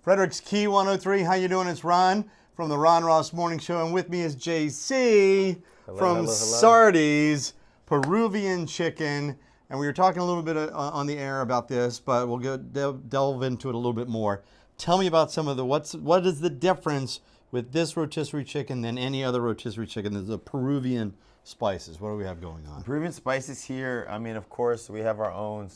Frederick's Key 103. How you doing? It's Ron from the Ron Ross Morning Show, and with me is JC from Sardi's Peruvian chicken. And we were talking a little bit on the air about this, but we'll delve into it a little bit more. Tell me about some of the what is the difference with this rotisserie chicken than any other rotisserie chicken? There's the Peruvian spices. What do we have going on? Peruvian spices here. I mean, of course, we have our own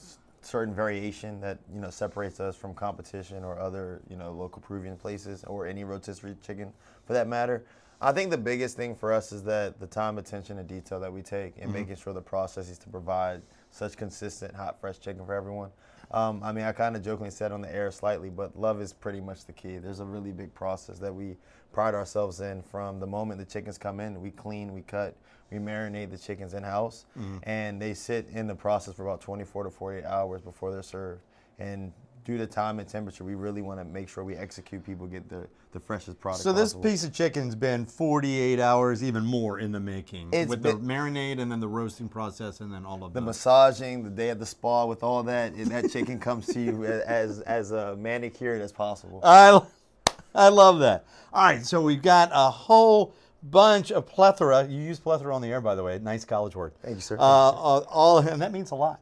certain variation that separates us from competition or other local Peruvian places or any rotisserie chicken for that matter. I think the biggest thing for us is that the time, attention, and detail that we take in making sure the process is to provide such consistent, hot, fresh chicken for everyone. I mean, I kind of jokingly said on the air slightly, but love is pretty much the key. There's a really big process that we pride ourselves in from the moment the chickens come in. We clean, we cut, we marinate the chickens in-house, and they sit in the process for about 24 to 48 hours before they're served. And due to time and temperature, we really want to make sure we execute people get the freshest product So this possible. piece of chicken's been 48 hours, even more in the making, with the marinade and then the roasting process and then all of the that. massaging, the day at the spa with all that, and that chicken comes to you as manicured as possible. I love that. All right, so we've got a whole bunch of plethora. You use plethora on the air, by the way. Nice college word. Thank you, sir. And that means a lot.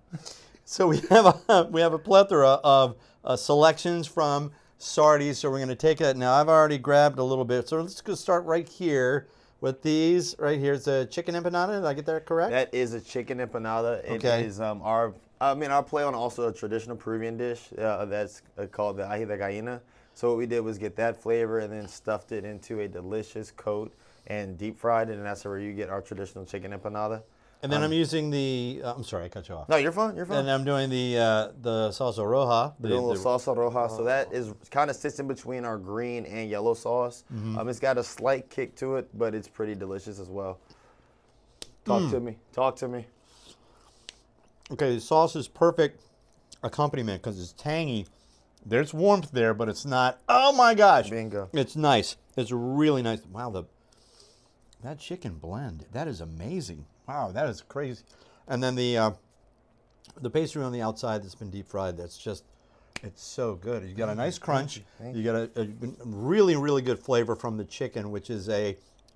So we have a plethora of selections from Sardi's. So we're going to take it. Now I've already grabbed a little bit. So let's go start right here with these. Right here is a chicken empanada. Did I get that correct? That is a chicken empanada. It is our play on also a traditional Peruvian dish that's called the ají de gallina. So what we did was get that flavor and then stuffed it into a delicious coat and deep fried it, and that's where you get our traditional chicken empanada. And then I'm using the. I'm sorry, I cut you off. No, you're fine. You're fine. And I'm doing the salsa roja. We're doing a little salsa roja. So that is kind of sits in between our green and yellow sauce. It's got a slight kick to it, but it's pretty delicious as well. Talk to me. Talk to me. Okay, the sauce is perfect accompaniment because it's tangy. There's warmth there, but it's not. Oh my gosh! Bingo. It's nice. It's really nice. Wow, that chicken blend. That is amazing. Wow, that is crazy. And then the pastry on the outside that's been deep fried. That's just, it's so good. You got a nice crunch. You got a really, really good flavor from the chicken, which is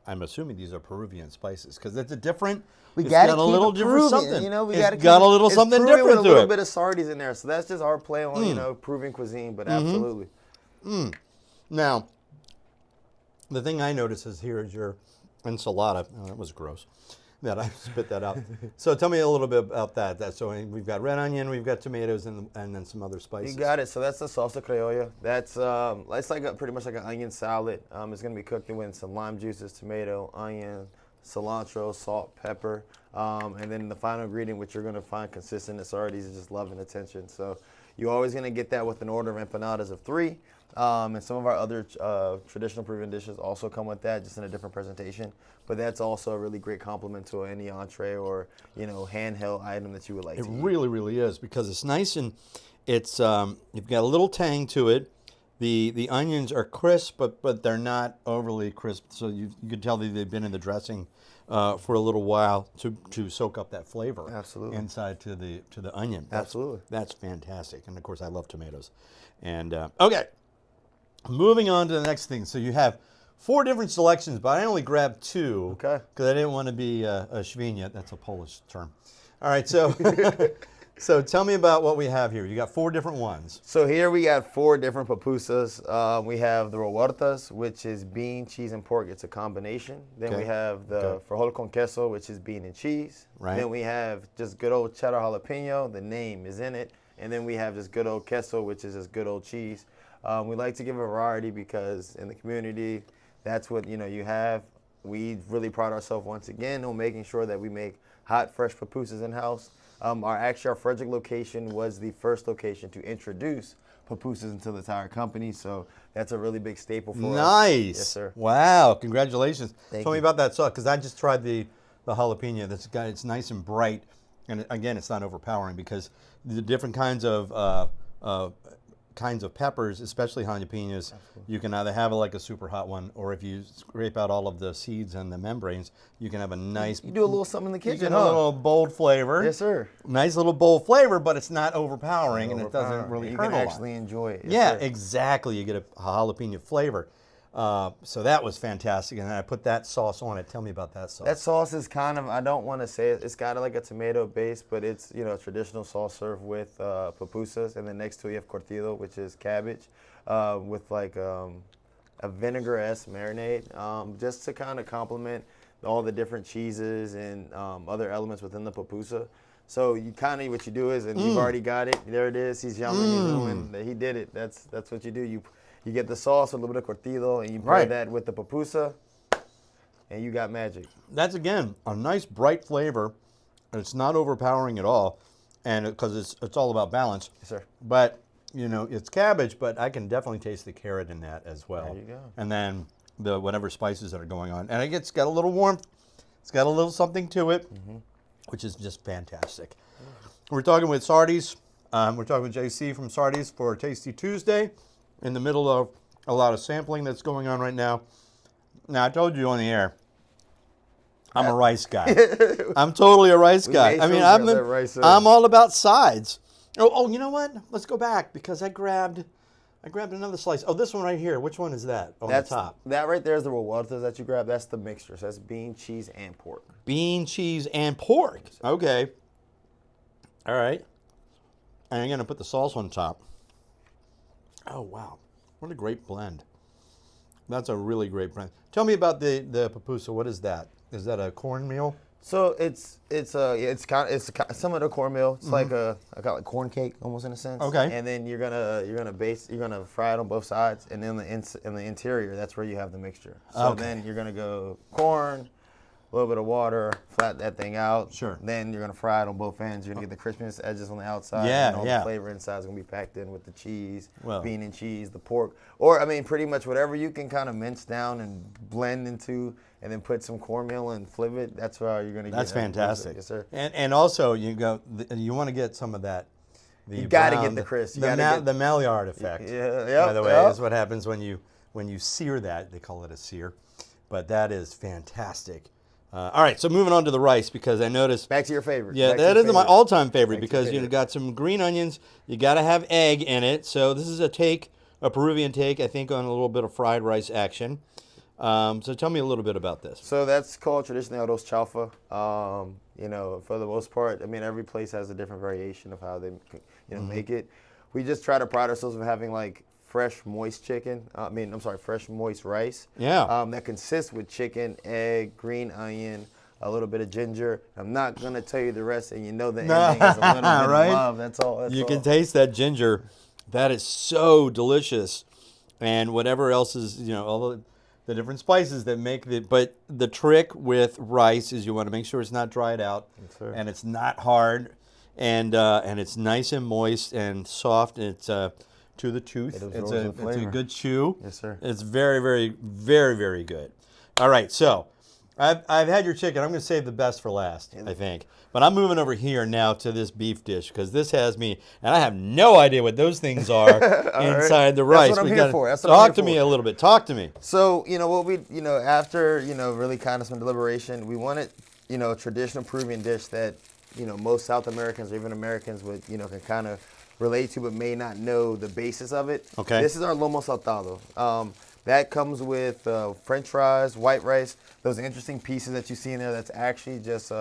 I'm assuming these are Peruvian spices because it's a different. It's got a little different something. It's got a little something different to it. With a little bit of Sardi's in there, so that's just our play on Peruvian cuisine. But absolutely. Now, the thing I notice is here is your enchilada. Oh, that was gross. That I spit that out. So tell me a little bit about that. So we've got red onion, we've got tomatoes, and then some other spices. You got it. So that's the salsa criolla. That's it's like pretty much like an onion salad. It's gonna be cooked with some lime juices, tomato, onion, cilantro, salt, pepper, and then the final ingredient, which you're gonna find consistent at Sardi's, is just love and attention. So you're always gonna get that with an order of empanadas of 3. And some of our other traditional Peruvian dishes also come with that, just in a different presentation. But that's also a really great complement to any entree or handheld item that you would like to eat. It really, really is because it's nice and it's you've got a little tang to it. The onions are crisp, but they're not overly crisp. So you can tell that they've been in the dressing for a little while to soak up that flavor. Absolutely. Inside to the onion. Absolutely. That's fantastic. And of course, I love tomatoes. And okay. Moving on to the next thing. So you have 4 different selections, but I only grabbed 2 because I didn't want to be a świnia. That's a Polish term. All right, so so tell me about what we have here. You got 4 different ones. So here we got 4 different pupusas. We have the revueltas, which is bean, cheese, and pork. It's a combination. Then we have the frijol con queso, which is bean and cheese. Right. Then we have just good old cheddar jalapeno. The name is in it. And then we have just good old queso, which is just good old cheese. We like to give a variety because in the community, that's what you have. We really pride ourselves once again on making sure that we make hot, fresh pupusas in-house. Our Frederick location was the first location to introduce pupusas into the entire company, so that's a really big staple for us. Nice. Yes, sir. Wow, congratulations. Thank Tell me you. about that sauce because I just tried the jalapeno. It's nice and bright, and again, it's not overpowering because the different kinds of kinds of peppers, especially jalapenos, you can either have it like a super hot one, or if you scrape out all of the seeds and the membranes, you can have a nice. You do a little something in the You kitchen, get a little bold flavor. Yes, sir. Nice little bold flavor, but it's not overpowering, and it doesn't really you hurt can a lot. actually enjoy it. Yes, Yeah, sir. exactly. You get a jalapeno flavor. So that was fantastic, and I put that sauce on it. Tell me about that sauce. That sauce is kind of, I don't want to say it, it's kind of like a tomato base, but it's, you know, traditional sauce served with pupusas, and then next to it you have cortido, which is cabbage, with like a vinegar-esque marinade, just to kind of complement all the different cheeses and other elements within the pupusa. So you kind of, what you do is, and you've already got it, there it is, he's yelling, he's doing, he did it, that's what you do. You get the sauce with a little bit of cortido, and you pair that with the pupusa, and you got magic. That's, again, a nice bright flavor. It's not overpowering at all, and because it's all about balance. Yes, sir. But, you know, it's cabbage, but I can definitely taste the carrot in that as well. There you go. And then the whatever spices that are going on. And it's got a little warmth. It's got a little something to it, which is just fantastic. We're talking with Sardi's. We're talking with JC from Sardi's for Tasty Tuesday, in the middle of a lot of sampling that's going on right now. Now, I told you on the air, I'm a rice guy. I'm totally a rice guy. I mean, I'm all about sides. Oh, you know what? Let's go back, because I grabbed another slice. Oh, this one right here. Which one is that on the top? That right there is the revueltas that you grab. That's the mixture. So that's bean, cheese, and pork. Bean, cheese, and pork. Okay. All right. And I'm going to put the sauce on top. Oh, wow. What a great blend. That's a really great blend. Tell me about the pupusa. What is that? Is that a cornmeal? So it's similar to cornmeal. It's like I got like corn cake almost in a sense. Okay. And then you're gonna fry it on both sides, and then in the interior, that's where you have the mixture. So then you're gonna go corn, a little bit of water, flat that thing out. Sure. Then you're gonna fry it on both ends. You're gonna get the crispiness edges on the outside. Yeah, and all the flavor inside is gonna be packed in with the cheese, bean and cheese, the pork, or I mean, pretty much whatever you can kind of mince down and blend into, and then put some cornmeal and flip it. That's how you're gonna get. That's fantastic. Yes, sir. And also you want to get some of that. You got to get the crisp. The Maillard effect. Yeah. By the way, is what happens when you sear that. They call it a sear, but that is fantastic. All right, so moving on to the rice, because I noticed. Back to your favorite. Yeah, that is my all-time favorite, because you got some green onions. You got to have egg in it. So this is a Peruvian take, I think, on a little bit of fried rice action. So tell me a little bit about this. So that's called traditionally arroz chaufa. You know, for the most part, I mean, every place has a different variation of how they, make it. We just try to pride ourselves of having like fresh, moist chicken. Fresh, moist rice. Yeah. That consists with chicken, egg, green onion, a little bit of ginger. I'm not gonna tell you the rest, and you know the ending is a little bit of love. That's all. You can taste that ginger. That is so delicious, and whatever else is, all the different spices that make it. But the trick with rice is you want to make sure it's not dried out, and it's not hard, and it's nice and moist and soft. And it's to the tooth. It's a good chew. Yes, sir. It's very, very, very, very good. All right, so I've had your chicken. I'm going to save the best for last, I think. But I'm moving over here now to this beef dish, because this has me, and I have no idea what those things are inside the rice. That's what I'm here for. Talk to me a little bit. Talk to me. So, what we, after, really kind of some deliberation, we wanted, a traditional Peruvian dish that, most South Americans or even Americans would, can kind of relate to, but may not know the basis of it. Okay. This is our lomo saltado. That comes with French fries, white rice, those interesting pieces that you see in there. That's actually just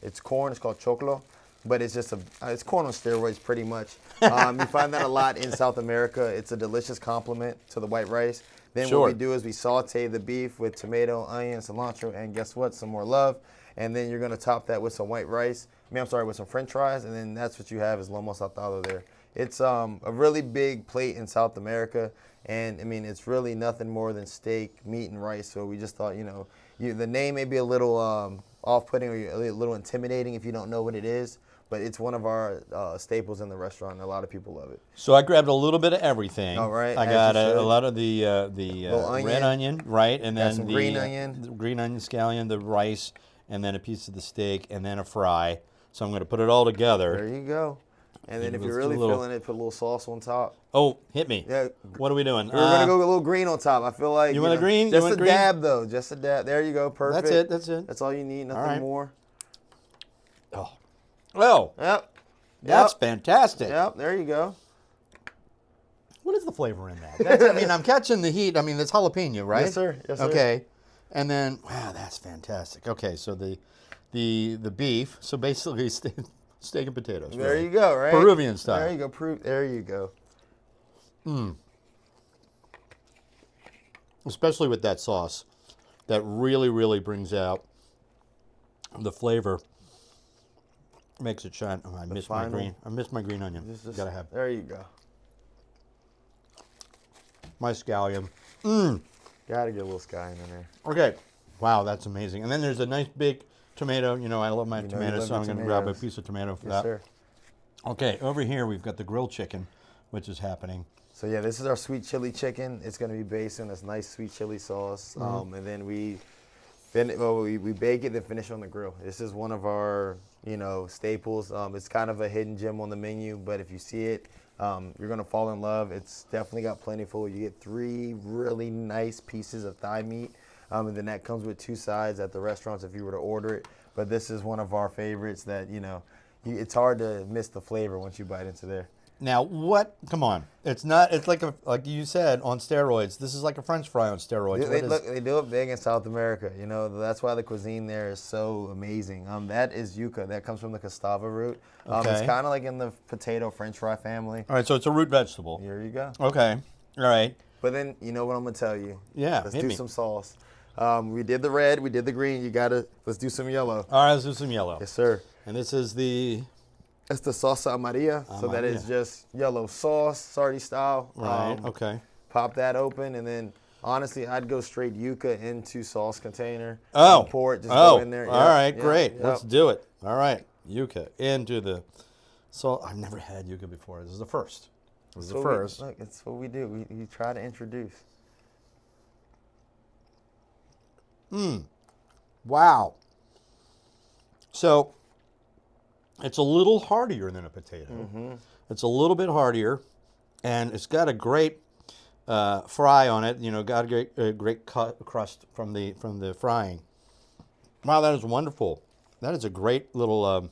it's corn. It's called choclo, but it's just it's corn on steroids, pretty much. You find that a lot in South America. It's a delicious complement to the white rice. Then what we do is we saute the beef with tomato, onion, cilantro, and guess what? Some more love. And then you're gonna top that with some white rice. With some French fries, and then that's what you have is lomo saltado there. It's a really big plate in South America, and it's really nothing more than steak, meat, and rice. So we just thought, the name may be a little off-putting or a little intimidating if you don't know what it is, but it's one of our staples in the restaurant, and a lot of people love it. So I grabbed a little bit of everything. All right. I got a lot of the red onion, right, and then some green onion, the green onion scallion, the rice, and then a piece of the steak, and then a fry. So I'm going to put it all together. There you go. And then if Let's you're do a really little- feeling it, put a little sauce on top. Oh, hit me. Yeah. What are we doing? We're gonna go a little green on top. I feel like You want a green? You Just want a green? dab though. Just a dab. There you go. Perfect. That's it. That's it. That's all you need. Nothing right. more. Oh. Oh, Yep. that's Yep. fantastic. Yep. There you go. What is the flavor in that? That's, I mean, I'm catching the heat. I mean, that's jalapeno, right? Yes, sir. Yes, sir. Okay. And then, wow, that's fantastic. Okay, so the beef. So basically, steak and potatoes. There really. you go. Right. Peruvian style. There you go. There you go. Especially with that sauce, that really, really brings out the flavor. Makes it shine. Oh, I missed my final- green. I missed my green onion. Just- Gotta have There you go. my scallion. Gotta get a little sky in there. Okay. Wow, that's amazing. And then there's a nice big tomato. You know, I love my You tomatoes, love so your I'm going to grab a tomatoes. piece of tomato for Yes, that. sir. Okay, over here we've got the grilled chicken, which is happening. So yeah, this is our sweet chili chicken. It's gonna be based on this nice sweet chili sauce, and then we bake it, then finish on the grill. This is one of our staples. It's kind of a hidden gem on the menu, but if you see it, you're gonna fall in love. It's definitely got plentiful. You get 3 really nice pieces of thigh meat, and then that comes with 2 sides at the restaurants if you were to order it. But this is one of our favorites that it's hard to miss the flavor once you bite into there. Now, what? Come on. It's not, it's like you said, on steroids. This is like a French fry on steroids. They do it big in South America. That's why the cuisine there is so amazing. That is yuca. That comes from the cassava root. It's Okay. kind of like in the potato French fry family. All right, so it's a root vegetable. Here you go. Okay. All right. But then, you know what I'm going to tell you? Yeah, Let's hit do me. some sauce. We did the red. We did the green. Let's do some yellow. All right, let's do some yellow. Yes, sir. And this is the... It's the salsa amarilla. So that is just yellow sauce, Sardi style. Right, okay. Pop that open, and then honestly, I'd go straight yuca into sauce container. Oh. Pour it, just go in there. All right, Yep, great. yep. Let's do it. All right, yuca into the... So I've never had yuca before. This is the first. This is the first. Look, it's what we do. We try to introduce. Wow. So it's a little heartier than a potato. It's a little bit heartier, and it's got a great fry on it. Got a great crust from the frying. Wow, that is wonderful. That is a great little.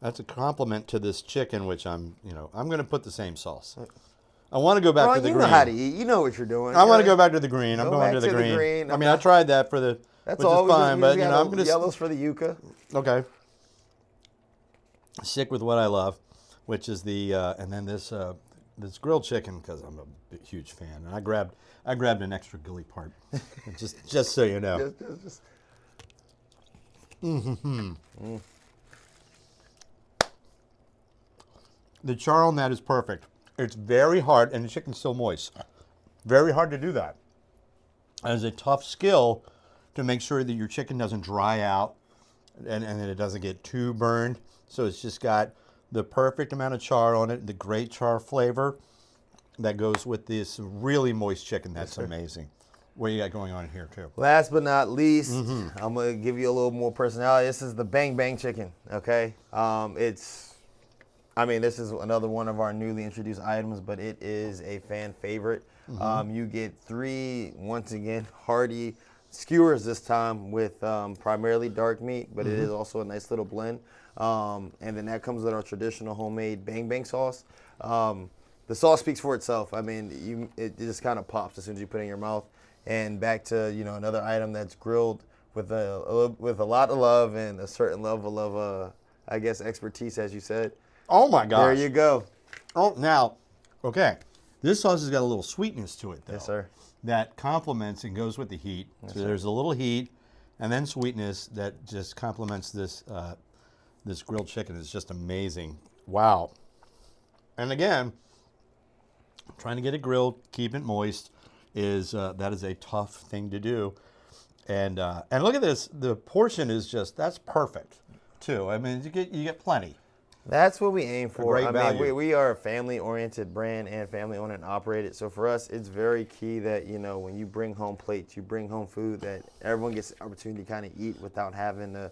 That's a compliment to this chicken, which I'm going to put the same sauce. I want to go back to the you green. know how to eat. You know what you're doing. I want to go back to the green. I'm Go going back to the to the green. green. I mean, I tried that for the, That's which all. is fine, but I'm going to yellows for the yuca. okay. Stick with what I love, which is the and then this grilled chicken because I'm a huge fan, and I grabbed an extra gilly part, just so you know. Just. The char on that is perfect. It's very hard, and the chicken's still moist. Very hard to do that. And it's a tough skill to make sure that your chicken doesn't dry out and that it doesn't get too burned. So it's just got the perfect amount of char on it, the great char flavor that goes with this really moist chicken. That's amazing. What you got going on here, too? Last but not least, I'm gonna give you a little more personality. This is the Bang Bang chicken. Okay, this is another one of our newly introduced items, but it is a fan favorite. You get 3, once again, hearty skewers this time with primarily dark meat, but it is also a nice little blend. And then that comes with our traditional homemade Bang Bang sauce. The sauce speaks for itself. I mean, it just kind of pops as soon as you put it in your mouth. And back to another item that's grilled with a lot of love and a certain level of I guess expertise, as you said. Oh, my gosh. There you go. Oh, now, okay. This sauce has got a little sweetness to it, though. Yes, sir. That complements and goes with the heat. So there's a little heat and then sweetness that just complements this this grilled chicken. It's just amazing. Wow. And again, trying to get it grilled, keep it moist, that is a tough thing to do. And look at this. The portion is that's perfect, too. I mean, you get plenty. That's what we aim for. great I value. mean, we are a family-oriented brand and family-owned and operated. So for us, it's very key that, when you bring home plates, you bring home food that everyone gets the opportunity to kind of eat without having to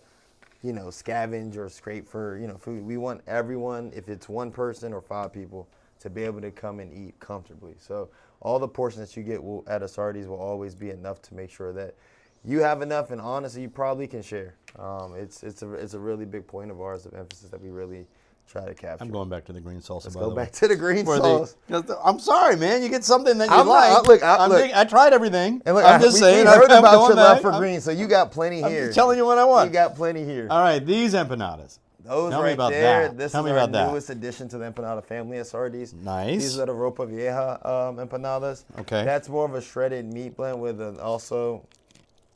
scavenge or scrape for, food. We want everyone, if it's one person or 5 people, to be able to come and eat comfortably. So all the portions that you get at a Sardi's will always be enough to make sure that you have enough, and honestly, you probably can share. It's a really big point of ours of emphasis that we really try to capture. I'm going back to the green salsa. Let's by go the back way. to the green sauce. I'm sorry, man. You get something that you I'm not- like. look, look. I tried everything. And look, I'm just saying. we heard I'm about going your love back. for green, so you got plenty I'm here. just telling you what I want. You got plenty here. All right, these empanadas. Those Tell me right about there. that. This Tell is me our about that. newest addition to the empanada family at Sardi's. Nice. These are the Ropa Vieja empanadas. Okay. That's more of a shredded meat blend with also,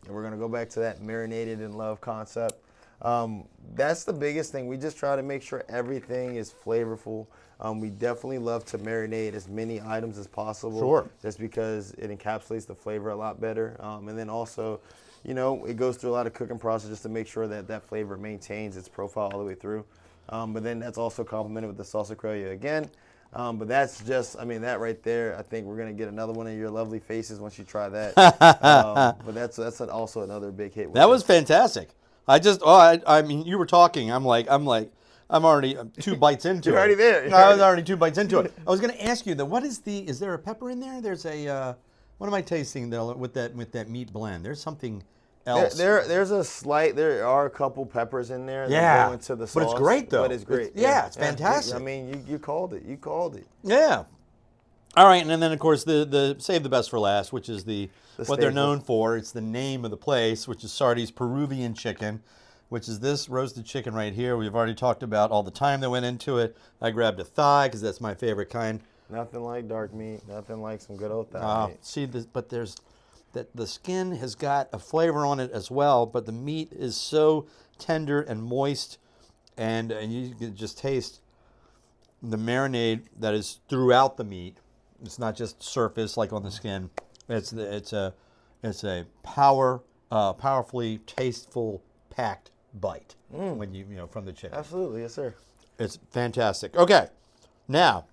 we're going to go back to that marinated in love concept. That's the biggest thing. We just try to make sure everything is flavorful. We definitely love to marinate as many items as possible. Sure. Just because it encapsulates the flavor a lot better. And then also, it goes through a lot of cooking process just to make sure that that flavor maintains its profile all the way through. But then that's also complemented with the salsa criolla again. But that's just, that right there, I think we're going to get another one of your lovely faces once you try that. But that's also another big hit. That was fantastic. You were talking. I'm already 2 bites into it. You're already there. I was already 2 bites into it. I was going to ask you, is there a pepper in there? There's what am I tasting though with that meat blend? There's something else. There are a couple peppers in there that Yeah. go into the sauce. But it's great though. But it's great. It's fantastic. You called it. You called it. Yeah. All right, and then of course the save the best for last, which is what they're staple. known for. It's the name of the place, which is Sardi's Peruvian chicken, which is this roasted chicken right here. We've already talked about all the time that went into it. I grabbed a thigh because that's my favorite kind. Nothing like dark meat. Nothing like some good old thigh meat. See this, but the skin has got a flavor on it as well, but the meat is so tender and moist, and you can just taste the marinade that is throughout the meat. It's not just surface like on the skin. It's a powerfully tasteful packed bite when you from the chicken. Absolutely, yes, sir. It's fantastic. Okay, now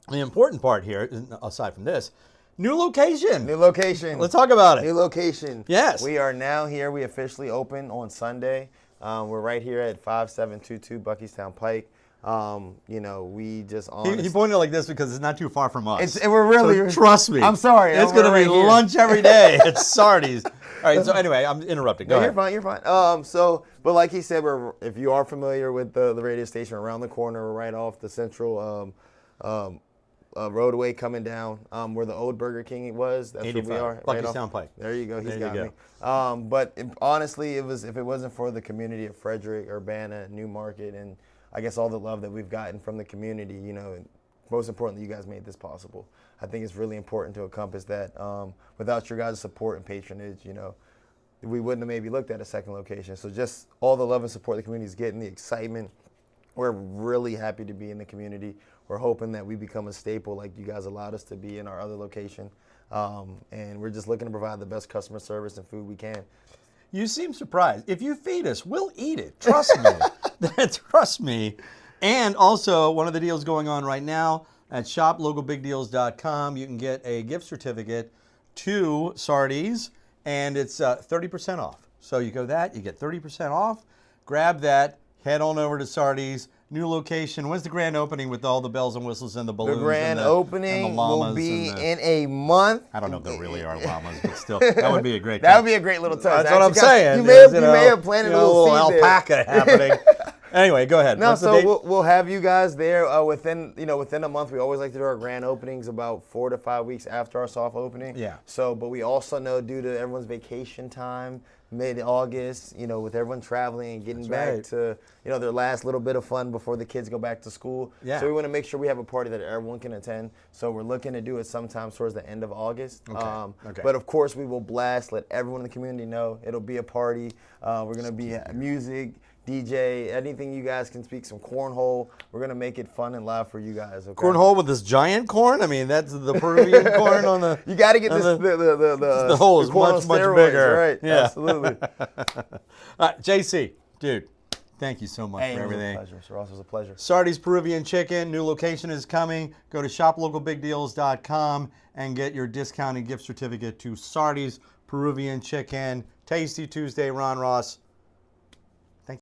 the important part here, aside from this, new location. New location. Let's talk about it. New location. Yes. We are now here. We officially open on Sunday. We're right here at 5722 Buckeystown Pike. We just He pointed like this because it's not too far from us. and we're really So trust me. I'm sorry. It's we're going to be right here. lunch every day at Sardi's. All right. So anyway, I'm interrupting. Go No, ahead. you're fine. But like he said, if you are familiar with the radio station around the corner, we're right off the central roadway coming down where the old Burger King was. That's 85, where we are. Buckeystown Pike. There you go. He's There you got me. But honestly, if it wasn't for the community of Frederick, Urbana, Newmarket, and I guess all the love that we've gotten from the community, and most importantly, you guys made this possible. I think it's really important to encompass that. Without your guys' support and patronage, we wouldn't have maybe looked at a second location. So just all the love and support the community is getting, the excitement. We're really happy to be in the community. We're hoping that we become a staple like you guys allowed us to be in our other location. And we're just looking to provide the best customer service and food we can. You seem surprised. If you feed us, we'll eat it. Trust me. Trust me. And also, one of the deals going on right now at shoplocalbigdeals.com, you can get a gift certificate to Sardi's, and it's 30% off. So you go that, you get 30% off. Grab that, head on over to Sardi's. New location. When's the grand opening with all the bells and whistles and the balloons? The grand and opening and the llamas will be and in a month. I don't know if there really are llamas, but still, that would be a great. That would be a great little touch. That's what I'm saying. You may have planted a little seed there. alpaca happening. Anyway, go ahead. No, What's the date? so we'll have you guys there within a month. We always like to do our grand openings about 4 to 5 weeks after our soft opening. Yeah. So, but we also know due to everyone's vacation time, mid-August, with everyone traveling and getting back to, their last little bit of fun before the kids go back to school. Yeah. So we want to make sure we have a party that everyone can attend. So we're looking to do it sometime towards the end of August. Okay. But of course we will blast, let everyone in the community know. It'll be a party. We're going to be music, DJ, anything you guys can speak, some cornhole. We're going to make it fun and live for you guys. Okay? Cornhole with this giant corn? I mean, that's the Peruvian corn on the... You got to get The hole is corn much, on much steroids, bigger. Right, Yeah. absolutely. All right, JC, dude, thank you so much for everything. It was a pleasure, Sir Ross. It was a pleasure. Sardi's Peruvian Chicken, new location is coming. Go to shoplocalbigdeals.com and get your discounted gift certificate to Sardi's Peruvian Chicken. Tasty Tuesday, Ron Ross.